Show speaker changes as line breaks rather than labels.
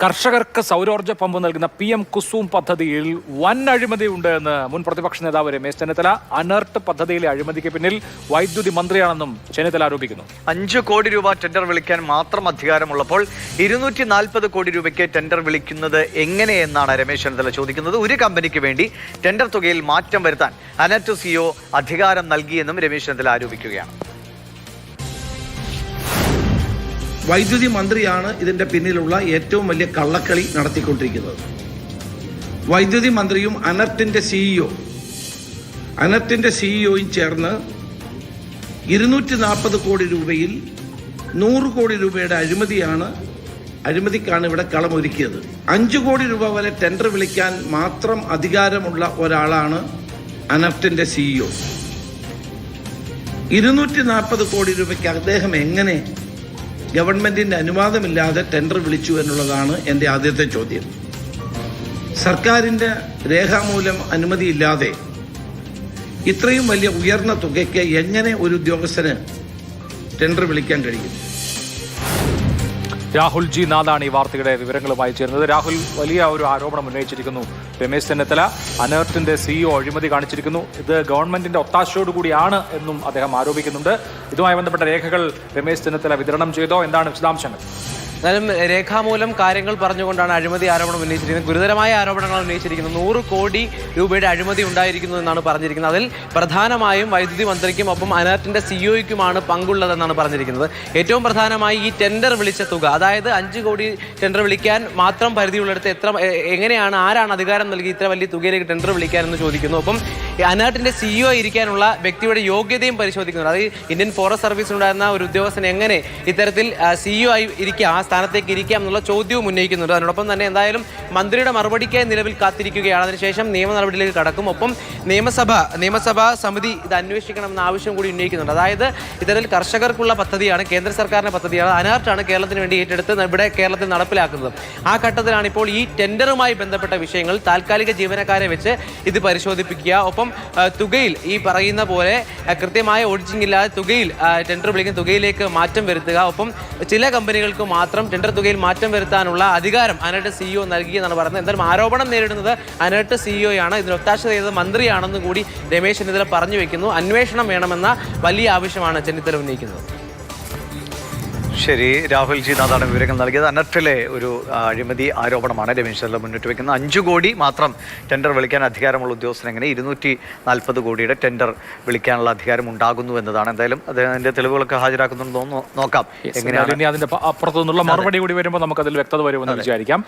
കർഷകർക്ക് സൗരോർജ്ജ പമ്പ് നൽകുന്ന PM കുസും പദ്ധതിയിൽ വൻ അഴിമതിയുണ്ട് എന്ന് മുൻ പ്രതിപക്ഷ നേതാവ് രമേശ് ചെന്നിത്തല. അനർട്ട് പദ്ധതിയിലെ അഴിമതിക്ക് പിന്നിൽ വൈദ്യുതി മന്ത്രിയാണെന്നും ചെന്നിത്തല ആരോപിക്കുന്നു.
5 കോടി രൂപ ടെൻഡർ വിളിക്കാൻ മാത്രം അധികാരമുള്ളപ്പോൾ 240 കോടി രൂപയ്ക്ക് ടെൻഡർ വിളിക്കുന്നത് എങ്ങനെയെന്നാണ് രമേശ് ചെന്നിത്തല ചോദിക്കുന്നത്. ഒരു കമ്പനിക്ക് വേണ്ടി ടെൻഡർ തുകയിൽ മാറ്റം വരുത്താൻ അനർട്ട് CEO അധികാരം നൽകിയെന്നും രമേശ് ചെന്നിത്തല ആരോപിക്കുകയാണ്.
വൈദ്യുതി മന്ത്രിയാണ് ഇതിന്റെ പിന്നിലുള്ള ഏറ്റവും വലിയ കള്ളക്കളി നടത്തിക്കൊണ്ടിരിക്കുന്നത്. വൈദ്യുതി മന്ത്രിയും അനർട്ടിന്റെ സിഇഒയും ചേർന്ന് 240 കോടി രൂപയിൽ 100 കോടി രൂപയുടെ അഴിമതിക്കാണ് ഇവിടെ കളമൊരുക്കിയത്. 5 കോടി രൂപ വരെ ടെൻഡർ വിളിക്കാൻ മാത്രം അധികാരമുള്ള ഒരാളാണ് അനർട്ടിന്റെ സിഇഒ. 240 കോടി രൂപയ്ക്ക് അദ്ദേഹം എങ്ങനെ ഗവൺമെന്റിന്റെ അനുവാദമില്ലാതെ ടെൻഡർ വിളിച്ചു എന്നുള്ളതാണ് എൻ്റെ ആദ്യത്തെ ചോദ്യം. സർക്കാരിന്റെ രേഖാമൂലം അനുമതിയില്ലാതെ ഇത്രയും വലിയ ഉയർന്ന തുകയ്ക്ക് എങ്ങനെ ഒരു ഉദ്യോഗസ്ഥന് ടെൻഡർ വിളിക്കാൻ കഴിയും?
രാഹുൽ ജി നാഥാണ് ഈ വാർത്തയുടെ വിവരങ്ങളുമായി ചേർന്നത്. രാഹുൽ, വലിയ ഒരു ആരോപണം ഉന്നയിച്ചിരിക്കുന്നു രമേശ് ചെന്നിത്തല. അനർട്ടിന്റെ CEO അഴിമതി കാണിച്ചിരിക്കുന്നു. ഇത് ഗവൺമെന്റിന്റെ ഒത്താശയോടുകൂടിയാണ് എന്നും അദ്ദേഹം ആരോപിക്കുന്നുണ്ട്. ഇതുമായി ബന്ധപ്പെട്ട രേഖകൾ രമേശ് ചെന്നിത്തല വിതരണം ചെയ്തോ? എന്താണ് വിശദാംശങ്ങൾ?
എന്നാലും രേഖാമൂലം കാര്യങ്ങൾ പറഞ്ഞുകൊണ്ടാണ് അഴിമതി ആരോപണം ഉന്നയിച്ചിരിക്കുന്നത്. ഗുരുതരമായ ആരോപണങ്ങൾ ഉന്നയിച്ചിരിക്കുന്നത്. 100 കോടി രൂപയുടെ അഴിമതി ഉണ്ടായിരിക്കുന്നു എന്നാണ് പറഞ്ഞിരിക്കുന്നത്. അതിൽ പ്രധാനമായും വൈദ്യുതി മന്ത്രിക്കും ഒപ്പം അനർട്ടിന്റെ സിഇഒയ്ക്കുമാണ് പങ്കുള്ളതെന്നാണ് പറഞ്ഞിരിക്കുന്നത്. ഏറ്റവും പ്രധാനമായി ഈ ടെൻഡർ വിളിച്ച തുക, അതായത് 5 കോടി ടെൻഡർ വിളിക്കാൻ മാത്രം പരിധിയുള്ളിടത്ത് എങ്ങനെയാണ്, ആരാണ് അധികാരം നൽകി ഇത്ര വലിയ തുകയിലേക്ക് ടെൻഡർ വിളിക്കാൻ എന്ന് ചോദിക്കുന്നു. ഒപ്പം അനർട്ടിന്റെ സിഇഒ ഇരിക്കാനുള്ള വ്യക്തിയുടെ യോഗ്യതയും പരിശോധിക്കുന്നുണ്ട്. അതായത് ഇന്ത്യൻ ഫോറസ്റ്റ് സർവീസിലുണ്ടായിരുന്ന ഒരു ഉദ്യോഗസ്ഥൻ എങ്ങനെ ഇത്തരത്തിൽ സിഇഒ ആയി ഇരിക്കാം, ആ സ്ഥാനത്തേക്ക് ഇരിക്കാം എന്നുള്ള ചോദ്യവും ഉന്നയിക്കുന്നുണ്ട്. അതിനോടൊപ്പം തന്നെ എന്തായാലും മന്ത്രിയുടെ മറുപടിക്കായി നിലവിൽ കാത്തിരിക്കുകയാണ്. അതിനുശേഷം നിയമ നടപടിയിലേക്ക് കടക്കും. ഒപ്പം നിയമസഭാ സമിതി ഇത് അന്വേഷിക്കണമെന്ന ആവശ്യം കൂടി ഉന്നയിക്കുന്നുണ്ട്. അതായത് ഇത്തരത്തിൽ കർഷകർക്കുള്ള പദ്ധതിയാണ്, കേന്ദ്ര സർക്കാരിന്റെ പദ്ധതിയാണ്. അനർട്ടാണ് കേരളത്തിന് വേണ്ടി ഏറ്റെടുത്ത് ഇവിടെ കേരളത്തിൽ നടപ്പിലാക്കുന്നത്. ആ ഘട്ടത്തിലാണ് ഇപ്പോൾ ഈ ടെൻഡറുമായി ബന്ധപ്പെട്ട വിഷയങ്ങൾ താൽക്കാലിക ജീവനക്കാരെ വെച്ച് ഇത് പരിശോധിപ്പിക്കുക. ഒപ്പം തുകയിൽ ഈ പറയുന്ന പോലെ കൃത്യമായ ഓഡിറ്റിംഗ് ഇല്ലാതെ തുകയിൽ ടെൻഡർ വിളിക്കുന്ന തുകയിലേക്ക് മാറ്റം വരുത്തുക. ഒപ്പം ചില കമ്പനികൾക്ക് മാത്രം ടെൻഡർ തുകയിൽ മാറ്റം വരുത്താനുള്ള അധികാരം അനർട്ട് CEO നൽകിയെന്നാണ് പറയുന്നത്. എന്തായാലും ആരോപണം നേരിടുന്നത് അനർട്ട് സിഇഒയാണ്. ഇതിന് ഒത്താശ ചെയ്തത് മന്ത്രിയാണെന്ന് കൂടി രമേശ് ചെന്നിത്തല പറഞ്ഞു വെക്കുന്നു. അന്വേഷണം വേണമെന്ന വലിയ ആവശ്യമാണ് ചെന്നിത്തല ഉന്നയിക്കുന്നത്.
ശരി, രാഹുൽ ജി നാഥാണ് വിവരങ്ങൾ നൽകിയത്. അനർട്ടിലെ ഒരു അഴിമതി ആരോപണമാണ് രമേശ് ചെന്നിത്തല മുന്നിട്ട് വയ്ക്കുന്നത്. 5 കോടി മാത്രം ടെൻഡർ വിളിക്കാൻ അധികാരമുള്ള ഉദ്യോഗസ്ഥന് എങ്ങനെ 240 കോടിയുടെ ടെൻഡർ വിളിക്കാനുള്ള അധികാരം ഉണ്ടാകുന്നു എന്നതാണ്. എന്തായാലും അതിന്റെ തെളിവുകളൊക്കെ ഹാജരാക്കുന്നുണ്ടോ നോക്കാം.
എങ്ങനെയാണ് ഇനി അതിന്റെ അപ്പുറത്തു നിന്നുള്ള മറുപടി കൂടി വരുമ്പോൾ നമുക്ക് അതിൽ വ്യക്തത വരുമെന്ന് വിചാരിക്കാം.